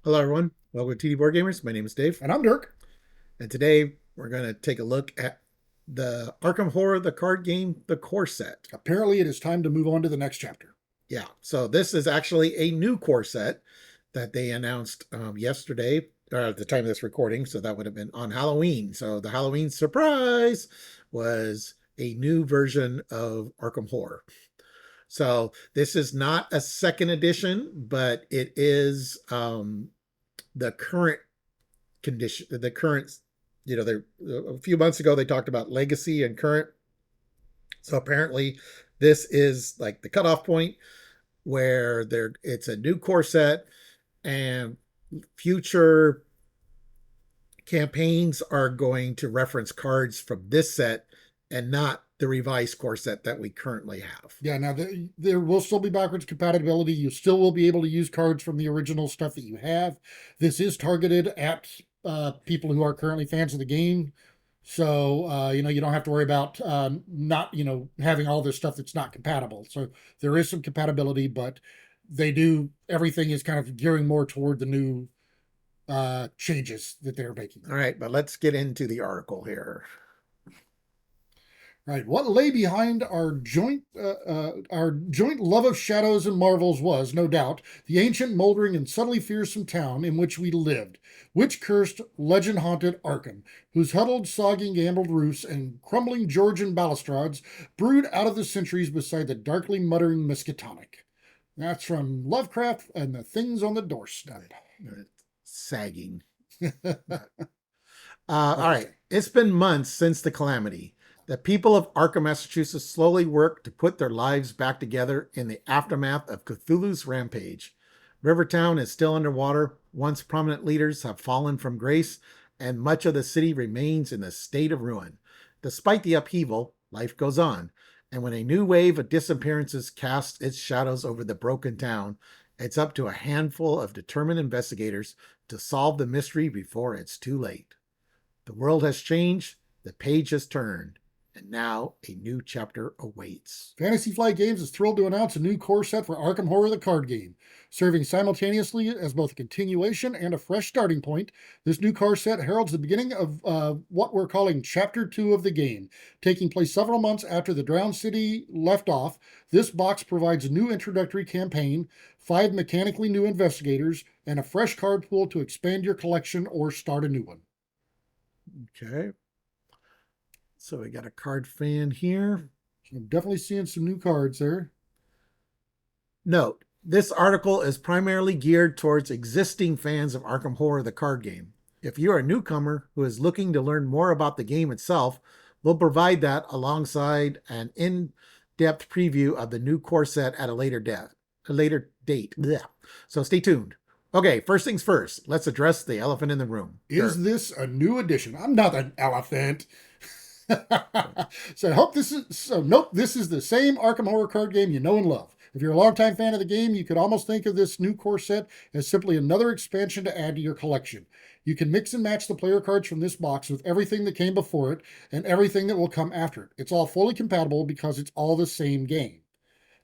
Hello, everyone. Welcome to TD Board Gamers. My name is Dave, And I'm Dirk. and today we're going to take a look at the Arkham Horror, the card game, the core set. Apparently, it is time to move on to the next chapter. Yeah, so this is actually a new core set that they announced yesterday, or at the time of this recording. So that would have been on Halloween. So the Halloween surprise was a new version of Arkham Horror. So this is not a second edition, but it is the current condition, the current, there a few months ago they talked about legacy and current. So apparently this is like the cutoff point where it's a new core set, and future campaigns are going to reference cards from this set and not the revised core set that we currently have. Yeah, now there will still be backwards compatibility. You still will be able to use cards from the original stuff that you have. This is targeted at people who are currently fans of the game. So, you don't have to worry about not, having all this stuff that's not compatible. So there is some compatibility, but everything is kind of gearing more toward the new changes that they're making. All right, but let's get into the article here. Right. What lay behind our joint love of shadows and marvels was, no doubt, the ancient, moldering, and subtly fearsome town in which we lived, witch-cursed, legend-haunted Arkham, whose huddled, soggy, gambled roofs and crumbling Georgian balustrades brood out of the centuries beside the darkly muttering Miskatonic. That's from Lovecraft and the Things on the Doorstep. Sagging. All right. It's been months since the calamity. The people of Arkham, Massachusetts slowly work to put their lives back together in the aftermath of Cthulhu's rampage. Rivertown is still underwater. Once prominent leaders have fallen from grace, and much of the city remains in a state of ruin. Despite the upheaval, life goes on. And when a new wave of disappearances casts its shadows over the broken town, it's up to a handful of determined investigators to solve the mystery before it's too late. The world has changed, the page has turned, and now a new chapter awaits. Fantasy Flight Games is thrilled to announce a new core set for Arkham Horror the card game. Serving simultaneously as both a continuation and a fresh starting point, this new core set heralds the beginning of what we're calling Chapter 2 of the game. Taking place several months after the Drowned City left off, this box provides a new introductory campaign, 5 mechanically new investigators, and a fresh card pool to expand your collection or start a new one. Okay. So we got a card fan here. I'm definitely seeing some new cards there. Note, this article is primarily geared towards existing fans of Arkham Horror, the card game. If you're a newcomer who is looking to learn more about the game itself, we'll provide that alongside an in-depth preview of the new core set at a later date. Blech. So stay tuned. Okay, first things first, let's address the elephant in the room. Is this a new edition? I'm not an elephant. So I hope this is nope, this is the same Arkham Horror card game you know and love. If you're a longtime fan of the game, you could almost think of this new core set as simply another expansion to add to your collection. You can mix and match the player cards from this box with everything that came before it and everything that will come after it. It's all fully compatible because it's all the same game.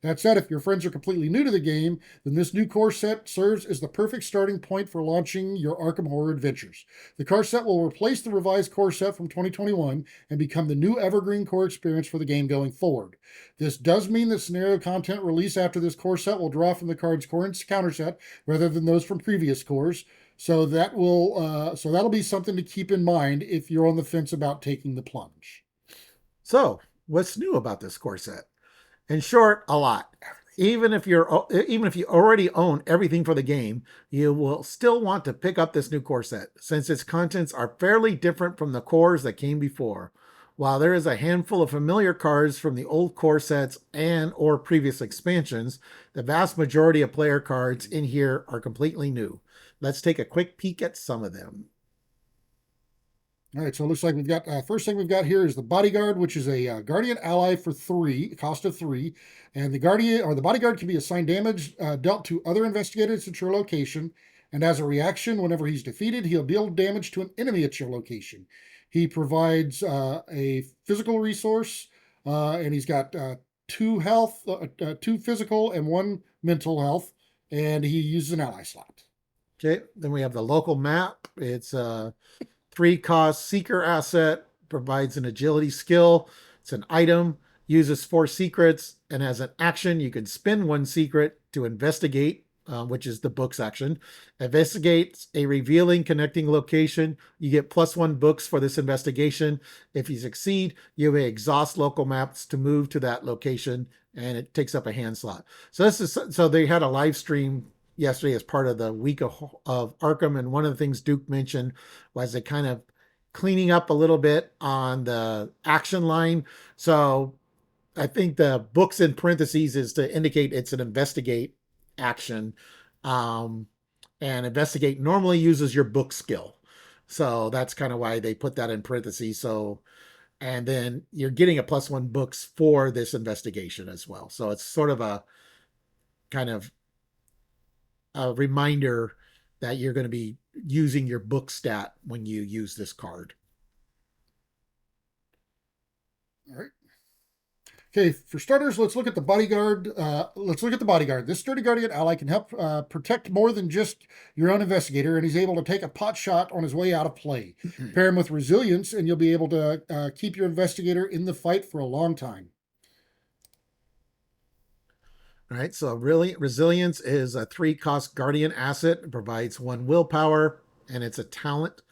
That said, if your friends are completely new to the game, then this new core set serves as the perfect starting point for launching your Arkham Horror adventures. The core set will replace the revised core set from 2021 and become the new evergreen core experience for the game going forward. This does mean that scenario content released after this core set will draw from the card's core and counter set rather than those from previous cores. So that'll be something to keep in mind if you're on the fence about taking the plunge. So, what's new about this core set? In short, a lot. Even if you already own everything for the game, you will still want to pick up this new core set, since its contents are fairly different from the cores that came before. While there is a handful of familiar cards from the old core sets and or previous expansions, the vast majority of player cards in here are completely new. Let's take a quick peek at some of them. All right, so it looks like we've got first thing we've got here is the Bodyguard, which is a Guardian ally for 3, cost of 3, and the Bodyguard can be assigned damage dealt to other investigators at your location, and as a reaction, whenever he's defeated, he'll deal damage to an enemy at your location. He provides a physical resource, and he's got 2 health, 2 physical, and 1 mental health, and he uses an ally slot. Okay, then we have the local map. It's a 3 cost seeker asset, provides an agility skill. It's an item, uses 4 secrets, and as an action, you can spend 1 secret to investigate, which is the books action. Investigates a revealing connecting location. You get +1 books for this investigation. If you succeed, you may exhaust local maps to move to that location, and it takes up a hand slot. So they had a live stream yesterday as part of the week of Arkham, and one of the things Duke mentioned was they kind of cleaning up a little bit on the action line. So I think the books in parentheses is to indicate it's an investigate action. Um, and investigate normally uses your book skill. So that's kind of why they put that in parentheses. So, and then you're getting a +1 books for this investigation as well. So it's sort of a kind of a reminder that you're going to be using your book stat when you use this card. All right. Okay, for starters, let's look at the bodyguard. This sturdy guardian ally can help protect more than just your own investigator, and he's able to take a pot shot on his way out of play. Pair him with resilience, and you'll be able to keep your investigator in the fight for a long time. All right, so really, resilience is a 3 cost guardian asset. It provides 1 willpower, and it's a talent.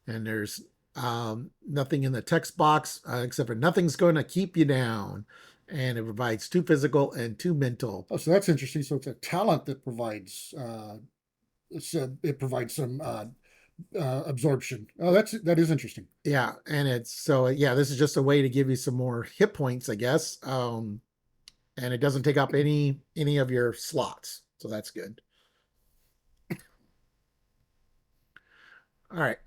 And there's nothing in the text box except for nothing's going to keep you down. And it provides 2 physical and 2 mental. Oh, so that's interesting. So it's a talent that provides it provides some absorption. Oh, that is interesting. Yeah, and it's so yeah, this is just a way to give you some more hit points, I guess. And it doesn't take up any of your slots, so that's good. All right.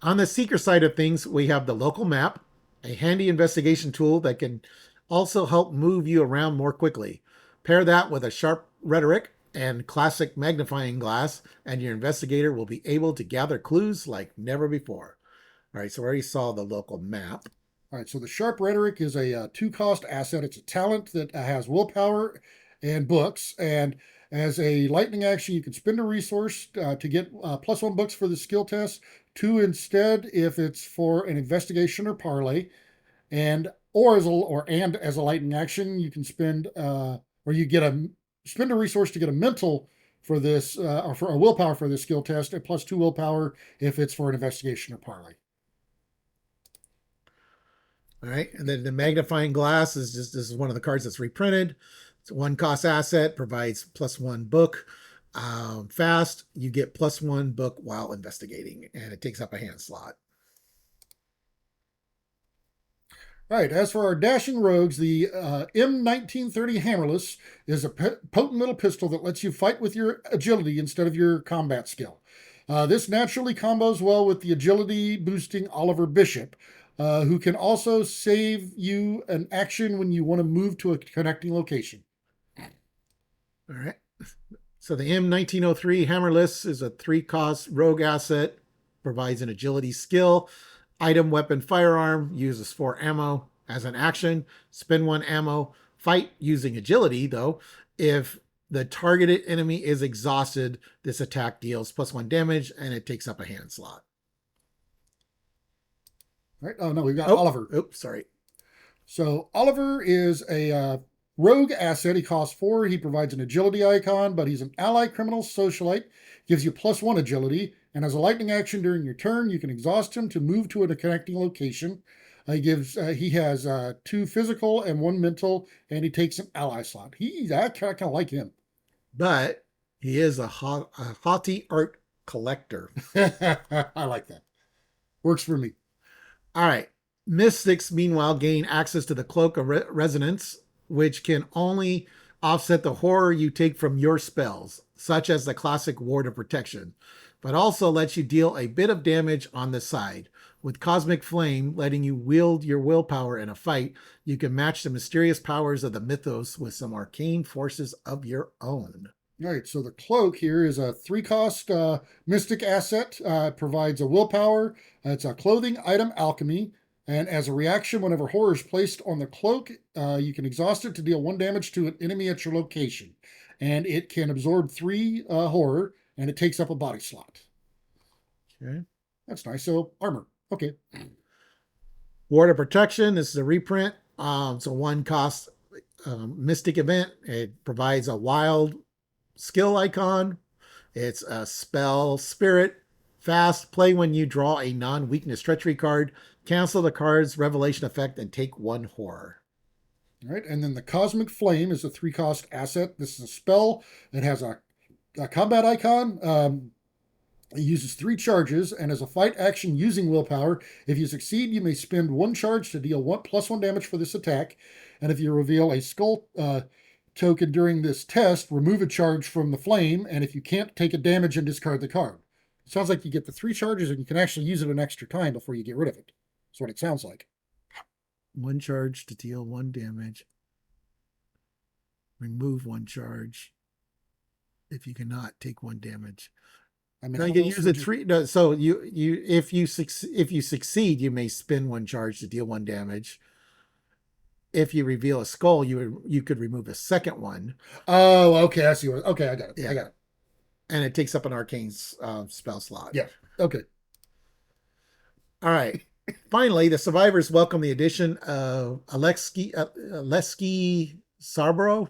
On the seeker side of things, we have the local map, a handy investigation tool that can also help move you around more quickly. Pair that with a sharp rhetoric and classic magnifying glass, and your investigator will be able to gather clues like never before. All right, so we already saw the local map. All right, so the sharp rhetoric is a 2 cost asset. It's a talent that has willpower and books, and as a lightning action, you can spend a resource to get +1 books for the skill test. 2 instead if it's for an investigation or parlay, and as a lightning action, you can spend spend a resource to get a mental for this or for a willpower for this skill test, and +2 willpower if it's for an investigation or parlay. All right, and then the magnifying glass is just this is one of the cards that's reprinted. It's a 1 cost asset, provides +1 book. Fast, you get +1 book while investigating, and it takes up a hand slot. All right, as for our dashing rogues, the M1930 Hammerless is a potent little pistol that lets you fight with your agility instead of your combat skill. This naturally combos well with the agility boosting Oliver Bishop, who can also save you an action when you want to move to a connecting location. All right. So the M1903 Hammerless is a 3 cost rogue asset, provides an agility skill, item, weapon, firearm, uses 4 ammo. As an action, spend 1 ammo, fight using agility, though. If the targeted enemy is exhausted, this attack deals +1 damage, and it takes up a hand slot. All right. Oh, no, we've got Oliver. Oops, sorry. So Oliver is a rogue asset. He costs 4. He provides an agility icon, but he's an ally criminal socialite. Gives you +1 agility. And as a lightning action during your turn, you can exhaust him to move to a connecting location. He has 2 physical and 1 mental, and he takes an ally slot. I kind of like him. But he is a haughty art collector. I like that. Works for me. All right. Mystics, meanwhile, gain access to the Cloak of Resonance, which can only offset the horror you take from your spells, such as the classic Ward of Protection, but also lets you deal a bit of damage on the side. With Cosmic Flame letting you wield your willpower in a fight, you can match the mysterious powers of the mythos with some arcane forces of your own. All right, so the cloak here is a 3-cost mystic asset. It provides a willpower. It's a clothing item alchemy. And as a reaction, whenever horror is placed on the cloak, you can exhaust it to deal 1 damage to an enemy at your location. And it can absorb 3 horror. and it takes up a body slot. Okay. That's nice. So armor. Okay. Ward of Protection. This is a reprint. It's a one cost mystic event. It provides a wild skill icon. It's a spell spirit. Fast. Play when you draw a non-weakness treachery card. Cancel the card's revelation effect and take one horror. All right. And then the Cosmic Flame is a 3-cost asset. This is a spell. It has a combat icon. It uses 3 charges and as a fight action using willpower. If you succeed, you may spend 1 charge to deal +1 damage for this attack. And if you reveal a skull token during this test, remove a charge from the flame. And if you can't, take a damage and discard the card. It sounds like you get the 3 charges and you can actually use it an extra time before you get rid of it. That's what it sounds like. 1 charge to deal 1 damage. Remove 1 charge. If you cannot, take 1 damage. I mean, Now you can use it 3. No, so if you succeed, you may spend 1 charge to deal 1 damage. If you reveal a skull, you could remove a second one. Oh, okay. I see. Okay, I got it. Yeah. I got it. And it takes up an arcane spell slot. Yeah. Okay. All right. Finally, the survivors welcome the addition of Alexei Sarbro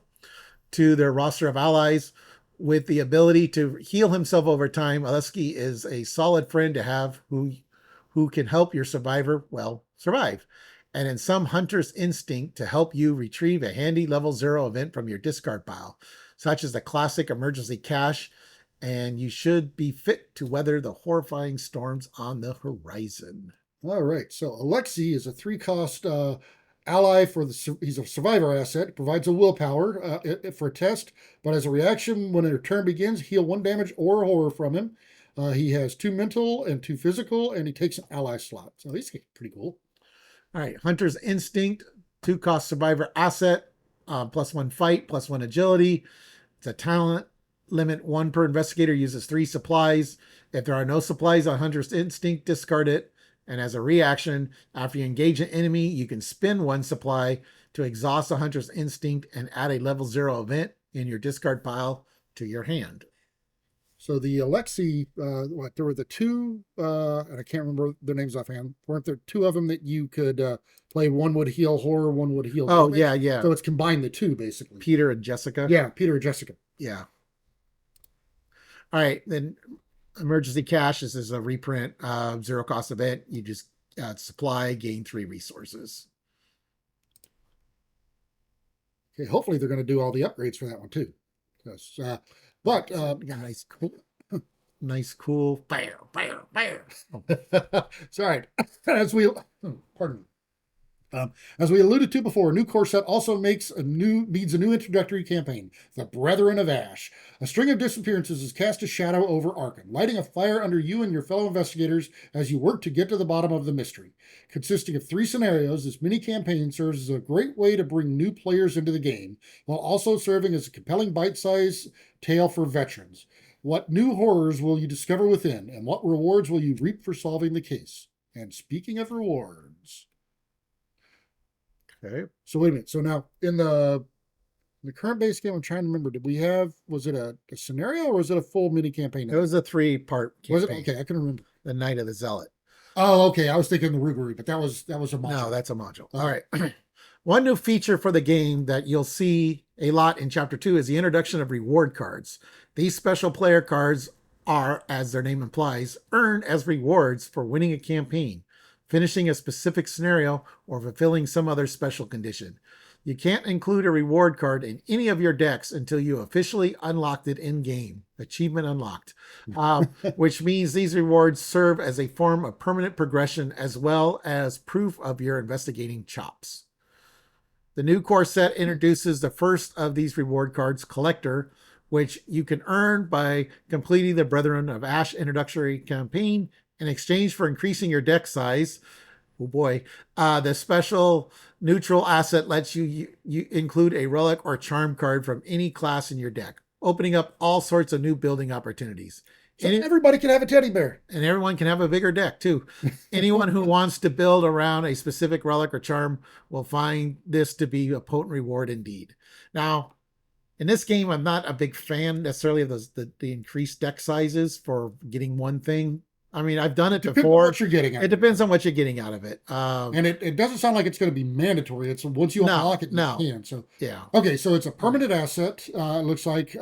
to their roster of allies. With the ability to heal himself over time, Alexei is a solid friend to have who can help your survivor, survive. And in some hunter's instinct to help you retrieve a handy level 0 event from your discard pile, such as the classic emergency cache, and you should be fit to weather the horrifying storms on the horizon. All right. So Alexei is a 3-cost ally he's a survivor asset. Provides a willpower for a test, but as a reaction, when a turn begins, heal 1 damage or horror from him. He has 2 mental and 2 physical, and he takes an ally slot. So he's pretty cool. All right. Hunter's Instinct, 2-cost survivor asset, +1 fight, +1 agility. It's a talent. Limit 1 per investigator, uses 3 supplies. If there are no supplies on Hunter's Instinct, discard it. And as a reaction, after you engage an enemy, you can spend 1 supply to exhaust a Hunter's Instinct and add a level 0 event in your discard pile to your hand. So the Alexei, there were the 2, and I can't remember their names offhand. Weren't there 2 of them that you could play? 1 would heal horror, 1 would heal damage? Yeah. So it's combined the 2, basically. Peter and Jessica? Yeah, Peter and Jessica. Yeah. All right, then Emergency Cache, this is a reprint, 0-cost event. You just supply, gain 3 resources. Okay, hopefully they're going to do all the upgrades for that one too. But nice, cool, fire. It's all right. Pardon me. As we alluded to before, a new core set also needs a new introductory campaign, The Brethren of Ash. A string of disappearances has cast a shadow over Arkham, lighting a fire under you and your fellow investigators as you work to get to the bottom of the mystery. Consisting of 3 scenarios, this mini-campaign serves as a great way to bring new players into the game, while also serving as a compelling bite-sized tale for veterans. What new horrors will you discover within, and what rewards will you reap for solving the case? And speaking of rewards... Okay. So wait a minute. So now in the current base game, I'm trying to remember. Was it a scenario or was it a full mini campaign? It was a 3-part campaign. Was it? Okay, I couldn't remember. The Night of the Zealot. Oh, okay. I was thinking the Rugery, but that was a module. No, that's a module. All right. One new feature for the game that you'll see a lot in Chapter 2 is the introduction of reward cards. These special player cards are, as their name implies, earned as rewards for winning a campaign, finishing a specific scenario, or fulfilling some other special condition. You can't include a reward card in any of your decks until you officially unlocked it in-game. Achievement unlocked. Which means these rewards serve as a form of permanent progression as well as proof of your investigating chops. The new core set introduces the first of these reward cards, Collector, which you can earn by completing the Brethren of Ash introductory campaign. In exchange for increasing your deck size, the special neutral asset lets you include a relic or charm card from any class in your deck, opening up all sorts of new building opportunities. So everybody can have a teddy bear. And everyone can have a bigger deck, too. Anyone who wants to build around a specific relic or charm will find this to be a potent reward indeed. Now, In this game, I'm not a big fan necessarily of the increased deck sizes for getting one thing. I mean, I've done it Depends on before. what you're getting It out of depends it. on what you're getting out of it. And it doesn't sound like it's going to be mandatory. It's once you No, unlock it, you no, can. So, yeah, okay, so it's a permanent asset. It looks like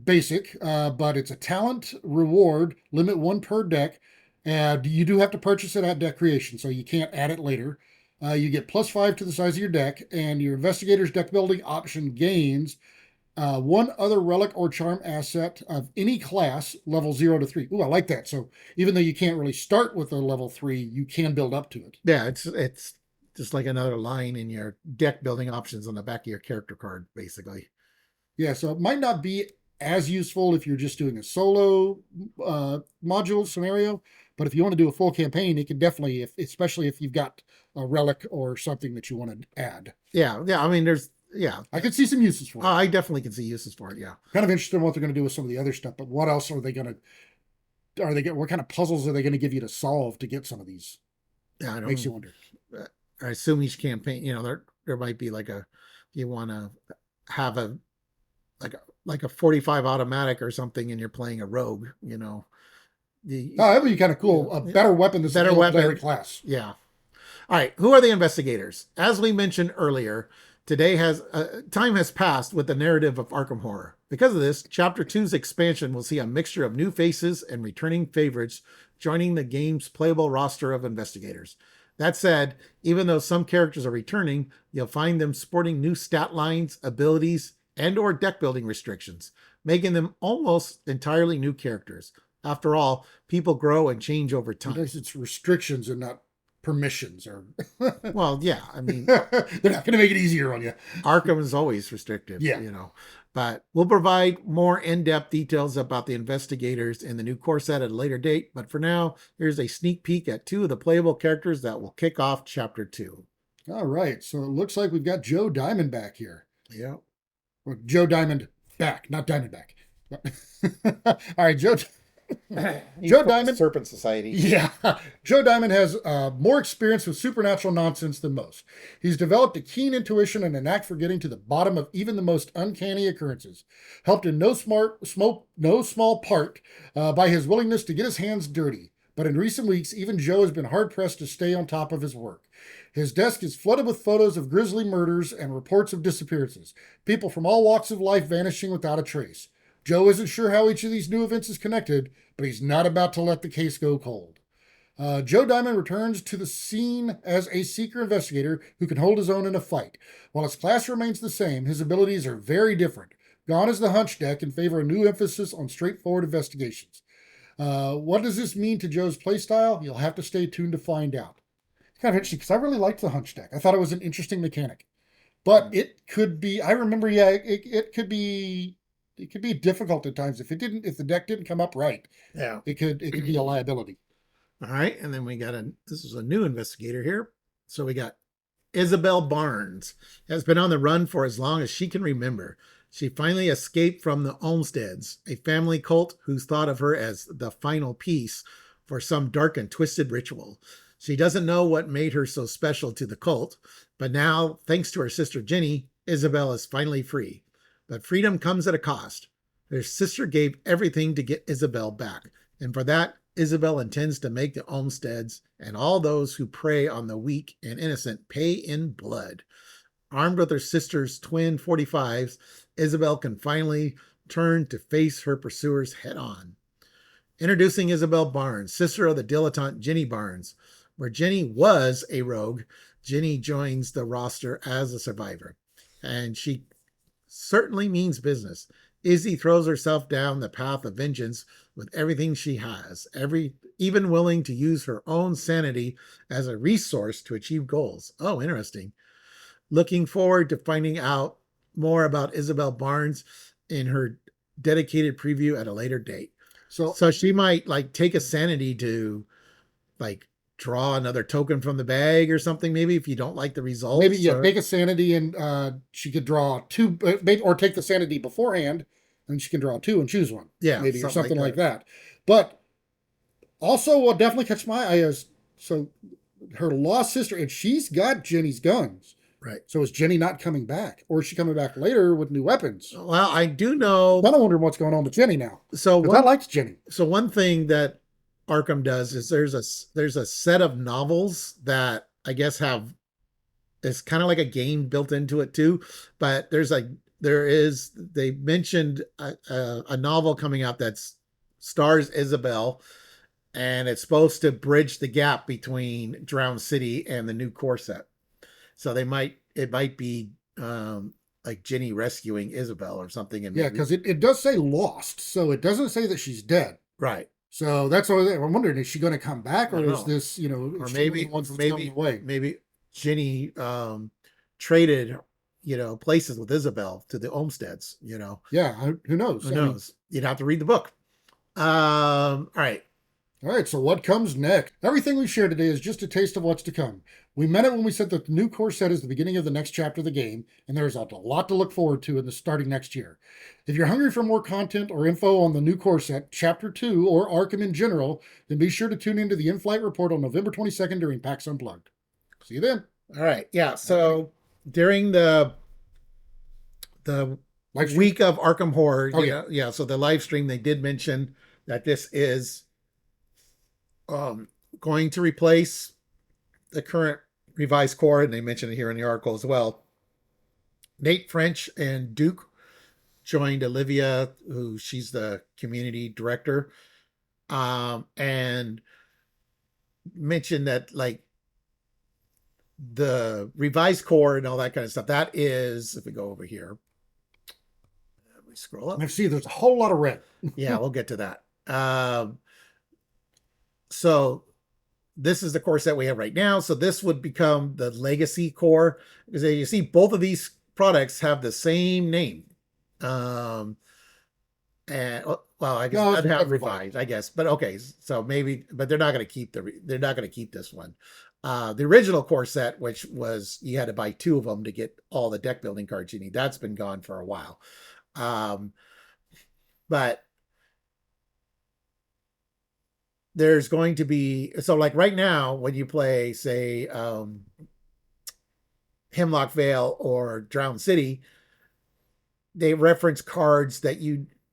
basic, but it's a talent reward, limit one per deck. And you do have to purchase it at deck creation, so you can't add it later. You get +5 to the size of your deck, and your investigator's deck building option gains one other relic or charm asset of any class, level 0 to 3. Ooh, I like that. So even though you can't really start with a level 3, you can build up to it. yeah. It's just like another line in your deck building options on the back of your character card, basically. Yeah, so it might not be as useful if you're just doing a solo module scenario, but if you want to do a full campaign, it can definitely, especially if you've got a relic or something that you want to add. Yeah, yeah. I mean, yeah. I could see some uses for it. I definitely can see uses for it. Yeah. Kind of interested in what they're going to do with some of the other stuff, but what else are they going to, what kind of puzzles are they going to give you to solve to get some of these? Yeah, I don't. Makes you wonder. I assume each campaign, there might be like you want to have like a 45 automatic or something, and you're playing a rogue. The Oh, that'd be kind of cool. A better weapon that's better available to weapon. every class. Yeah. All right. Who are the investigators? As we mentioned earlier, time has passed with the narrative of Arkham Horror. Because of this, Chapter Two's expansion will see a mixture of new faces and returning favorites joining the game's playable roster of investigators. That said, even though some characters are returning, you'll find them sporting new stat lines, abilities, and/or deck building restrictions, making them almost entirely new characters. After all, people grow and change over time. Because it's restrictions and not permissions, or Well, yeah, I mean, they're not going to make it easier on you. Arkham is always restrictive, Yeah. But we'll provide more in-depth details about the investigators in the new core set at a later date. But for now, here's a sneak peek at two of the playable characters that will kick off Chapter 2. All right, so it looks like we've got Joe Diamond back here. Yeah. Or Joe Diamond back, not Diamondback. All right, Joe Diamond. Serpent Society. Yeah, Joe Diamond has more experience with supernatural nonsense than most. He's developed a keen intuition and a knack for getting to the bottom of even the most uncanny occurrences. Helped in no small part by his willingness to get his hands dirty. But in recent weeks, even Joe has been hard-pressed to stay on top of his work. His desk is flooded with photos of grisly murders and reports of disappearances. People from all walks of life vanishing without a trace. Joe isn't sure how each of these new events is connected, but he's not about to let the case go cold. Joe Diamond returns to the scene as a seeker investigator who can hold his own in a fight. While his class remains the same, his abilities are very different. Gone is the hunch deck in favor of new emphasis on straightforward investigations. What does this mean to Joe's playstyle? You'll have to stay tuned to find out. It's kind of interesting because I really liked the hunch deck. I thought it was an interesting mechanic. But it could be, I remember, yeah, it could be difficult at times if the deck didn't come up right. Yeah. It could be a liability. All right. And then this is a new investigator here. So we got Isabel Barnes, has been on the run for as long as she can remember. She finally escaped from the Olmsteads, a family cult who's thought of her as the final piece for some dark and twisted ritual. She doesn't know what made her so special to the cult, but now, thanks to her sister Jenny, Isabel is finally free. But freedom comes at a cost. Her sister gave everything to get Isabel back, and for that, Isabel intends to make the Olmsteads and all those who prey on the weak and innocent pay in blood. Armed with her sister's twin 45s, Isabel can finally turn to face her pursuers head on. Introducing Isabel Barnes, sister of the dilettante Jenny Barnes. Where Jenny was a rogue, Jenny joins the roster as a survivor. And she certainly means business. Izzy throws herself down the path of vengeance with everything she has, even willing to use her own sanity as a resource to achieve goals. Oh, interesting. Looking forward to finding out more about Isabel Barnes in her dedicated preview at a later date. So she might take a sanity to draw another token from the bag or something, maybe, if you don't like the results. Maybe, yeah, make a sanity and she could draw two, or take the sanity beforehand and she can draw two and choose one. Yeah. Maybe, or something like that. But also what definitely catch my eye is, so her lost sister, and she's got Jenny's guns. Right. So is Jenny not coming back, or is she coming back later with new weapons? Well, I do know. Then I'm wondering what's going on with Jenny now, So because I one liked Jenny. so one thing that Arkham does is there's a set of novels that I guess have it's kind of like a game built into it too. But they mentioned a novel coming out that's stars Isabel, and it's supposed to bridge the gap between Drowned City and the new core set. So it might be like Ginny rescuing Isabel or something, and Yeah, maybe because it does say lost, so it doesn't say that she's dead. right. So that's all. I'm wondering, is she going to come back, I or don't is know. this, Or is she one of maybe the ones that's coming away? maybe Ginny traded places with Isabel to the Olmsteads. Yeah, who knows? Who I mean, knows? You'd have to read the book. All right. all right, so what comes next? Everything we shared today is just a taste of what's to come. We meant it when we said that the new core set is the beginning of the next chapter of the game, and there's a lot to look forward to in the starting next year. If you're hungry for more content or info on the new core set, Chapter 2, or Arkham in general, then be sure to tune into the in-flight report on November 22nd during PAX Unplugged. See you then. All right. Yeah. All right. So during the Live stream? week of Arkham Horror, Oh, yeah. yeah. So the live stream, they did mention that this is going to replace the current revised core, and they mentioned it here in the article as well. Nate French and Duke joined Olivia, who she's the community director, and mentioned that like the revised core and all that kind of stuff. That is, if we go over here, we scroll up. I see there's a whole lot of red. Yeah, we'll get to that. So this is the core set we have right now. So this would become the legacy core, because you see both of these products have the same name. And well, I guess No, I'd have everybody. revised, I guess, but okay. So maybe, but they're not going to keep they're not going to keep this one. The original core set, which was you had to buy two of them to get all the deck building cards you need, that's been gone for a while. But there's going to be, so like right now when you play, say, Hemlock Vale or Drowned City, they reference cards that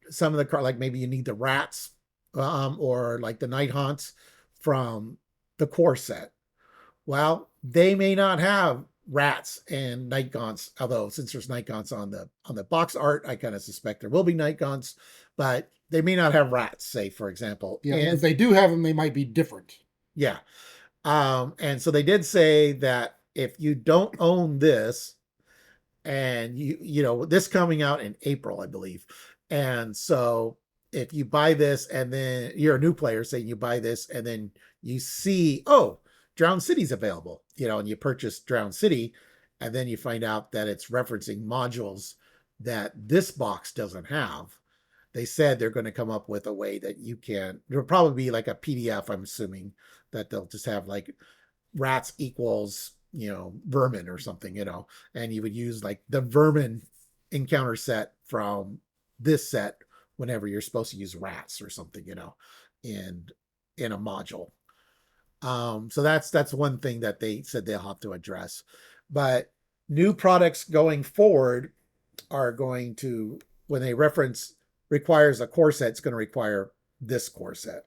some of the cards, like maybe you need the rats, or like the night haunts from the core set. Well, they may not have rats and night gaunts, although since there's night gaunts on the box art, I kind of suspect there will be night gaunts, but they may not have rats, say, for example. Yeah, and if they do have them, they might be different. yeah. And so they did say that if you don't own this, and this coming out in April, I believe. And so if you buy this and then you're a new player, say you buy this and then you see, oh, Drowned City's available, and you purchase Drowned City, and then you find out that it's referencing modules that this box doesn't have. They said they're going to come up with a way that you can, there'll probably be like a PDF, I'm assuming, that they'll just have like rats equals, vermin or something, and you would use like the vermin encounter set from this set whenever you're supposed to use rats or something, in a module. So that's one thing that they said they'll have to address. But new products going forward are going to, when they reference requires a core set, it's going to require this core set.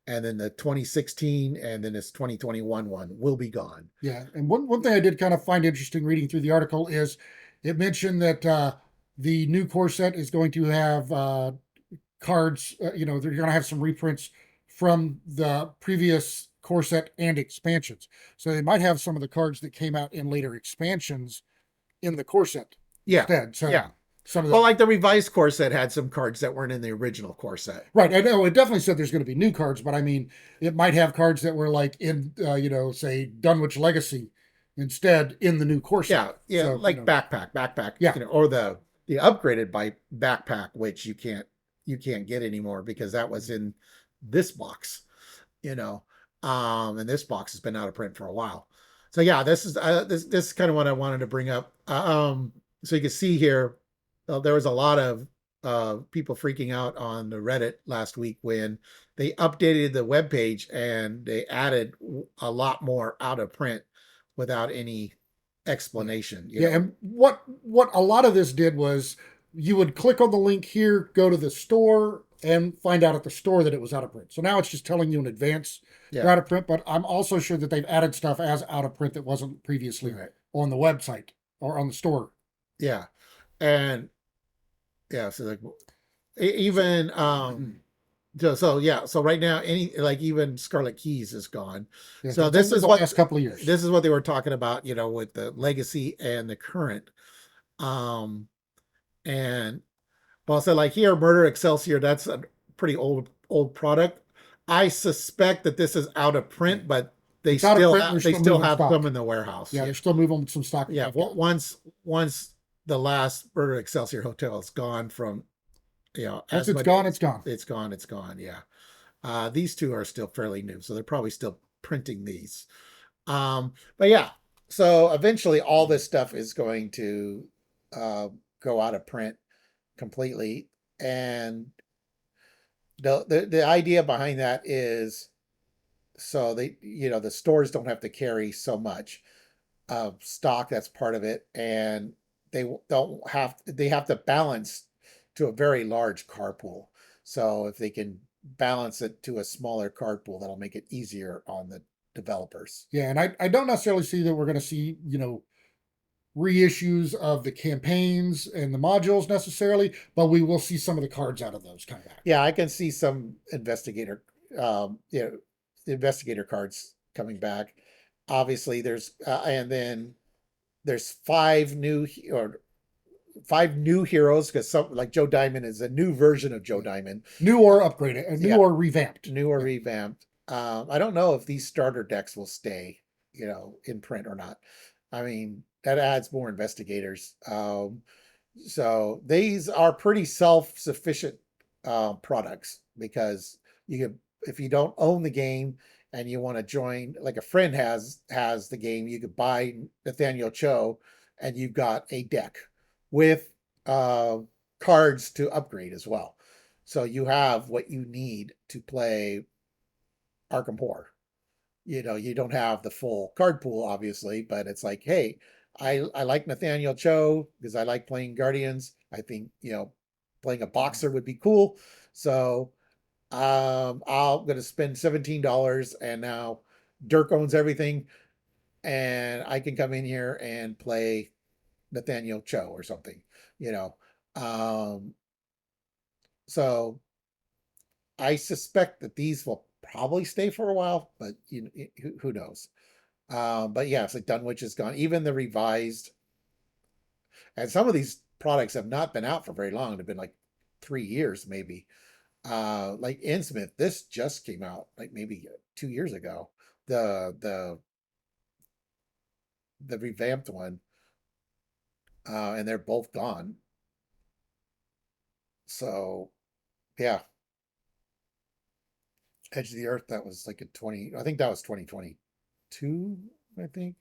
And then the 2016 and then this 2021 one will be gone. Yeah, and one thing I did kind of find interesting reading through the article is it mentioned that the new core set is going to have cards. They're going to have some reprints from the previous core set and expansions. So they might have some of the cards that came out in later expansions in the core set. Yeah. Instead. So yeah. Some of well, like the revised core set had some cards that weren't in the original core set. Right. I know it definitely said there's going to be new cards, but I mean, it might have cards that were like in, say Dunwich Legacy instead in the new core set. Yeah. So, like backpack. Yeah. Or the upgraded by backpack, which you can't get anymore because that was in this box, and this box has been out of print for a while. So yeah, this is kind of what I wanted to bring up. So you can see here, there was a lot of people freaking out on the Reddit last week when they updated the webpage and they added a lot more out of print without any Yeah. explanation, Yeah, and what a lot of this did was you would click on the link here, go to the store, and find out at the store that it was out of print. So now it's just telling you in advance they're Yeah. out of print, but I'm also sure that they've added stuff as out of print that wasn't previously Right. on the website or on the store. Yeah. And yeah, so like So, even so yeah, so right now any like even Scarlet Keys is gone. yeah, So that's only the last couple of years. this is what they were talking about, with the legacy and the current. Um and well, so like here, Murder Excelsior, that's a pretty old product. I suspect that this is out of Yeah. print, but It's out of print and they're they still still moving have some stock. in the warehouse. Yeah, Yeah. they're still moving some stock that Yeah. they've got. Once the last Murder Excelsior hotel is gone from, Once as it's much, gone, it's gone. it's gone, it's gone. Yeah. These two are still fairly new, so they're probably still printing these. But yeah, so eventually all this stuff is going to uh, go out of print completely. And the idea behind that is so the stores don't have to carry so much stock. That's part of it. And they have to balance to a very large carpool. So if they can balance it to a smaller carpool, that'll make it easier on the developers. Yeah, and I don't necessarily see that we're going to see, reissues of the campaigns and the modules necessarily, but we will see some of the cards out of those come back. Yeah, I can see some the investigator cards coming back. Obviously, and then there's five new heroes, because some like Joe Diamond is a new version of Joe Yeah. Diamond. New or upgraded, new Yeah, or revamped. new or Yeah. revamped. I don't know if these starter decks will stay, in print or not. I mean, that adds more investigators. So these are pretty self-sufficient products, because if you don't own the game and you want to join, like a friend has the game, you could buy Nathaniel Cho, and you've got a deck with uh, cards to upgrade as well. So you have what you need to play Arkham Horror. You don't have the full card pool, obviously, but it's like, hey, I like Nathaniel Cho because I like playing Guardians. I think, playing a boxer would be cool. So I'm gonna spend $17, and now Dirk owns everything, and I can come in here and play Nathaniel Cho or something, you know. Um, so I suspect that these will probably stay for a while, but who knows? But yeah, it's like Dunwich is gone. Even the revised, and some of these products have not been out for very long. They've been like 3 years, maybe. Like Innsmouth, this just came out like maybe 2 years ago. The the the revamped one, and they're both gone. So yeah, Edge of the Earth, that was like a 20. I think that was 2022. I think.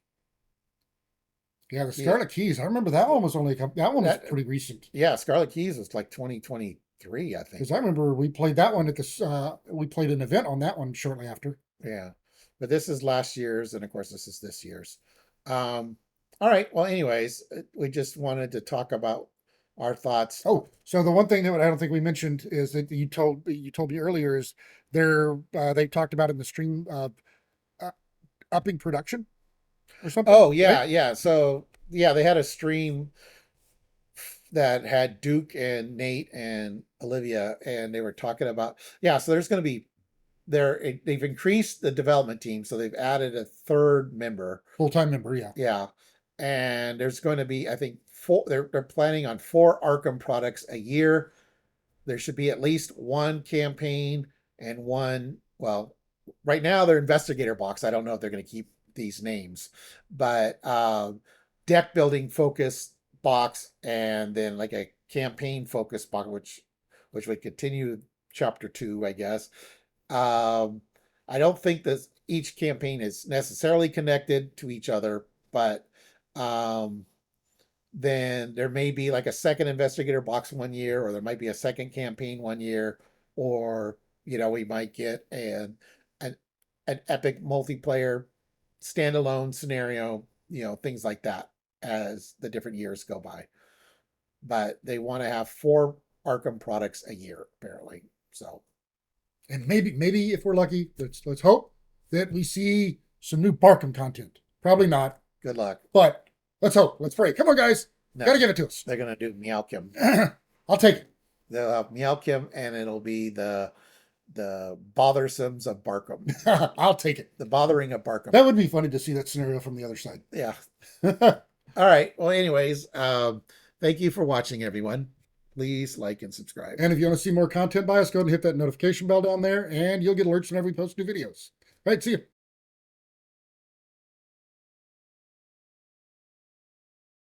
Yeah, the Yeah, Scarlet Keys. I remember that one was only that one was that pretty recent yeah, Scarlet Keys was like 2023, I think. because I remember we played that one at this. We played an event on that one shortly after. Yeah. But this is last year's, and of course this is this year's. Um, all right. Well, anyways, we just wanted to talk about our thoughts. Oh, so the one thing that I don't think we mentioned is that you told me earlier is they talked about in the stream uh, upping production or something, Oh, right? yeah, yeah. So, yeah, they had a stream that had Duke and Nate and Olivia, and they were talking about, yeah, so there's going to be they've increased the development team, so they've added a third member. Full time member, yeah. Yeah. And there's going to be, I think, four, they're planning on 4 Arkham products a year. There should be at least one campaign and one, well, right now they're investigator box. I don't know if they're going to keep these names, but deck building focus box, and then like a campaign focus box, which would continue chapter 2, I guess. Um, I don't think that each campaign is necessarily connected to each other, but um, then there may be like a second investigator box one year, or there might be a second campaign one year, or we might get an an epic multiplayer standalone scenario, things like that. as the different years go by. But they want to have 4 Arkham products a year, apparently. So, And maybe if we're lucky, let's hope that we see some new Barkham content. Probably not, good luck. but let's hope. Let's pray. Come on, guys. No, Gotta give it to us. they're going to do Meowkim. I'll take it. They'll have Meowkim, and it'll be the bothersomes of Barkham. I'll take it. The bothering of Barkham. That would be funny to see that scenario from the other side. Yeah. All right. Well, anyways, thank you for watching, everyone. Please like and subscribe. And if you want to see more content by us, go ahead and hit that notification bell down there, and you'll get alerts whenever we post new videos. All right, see you.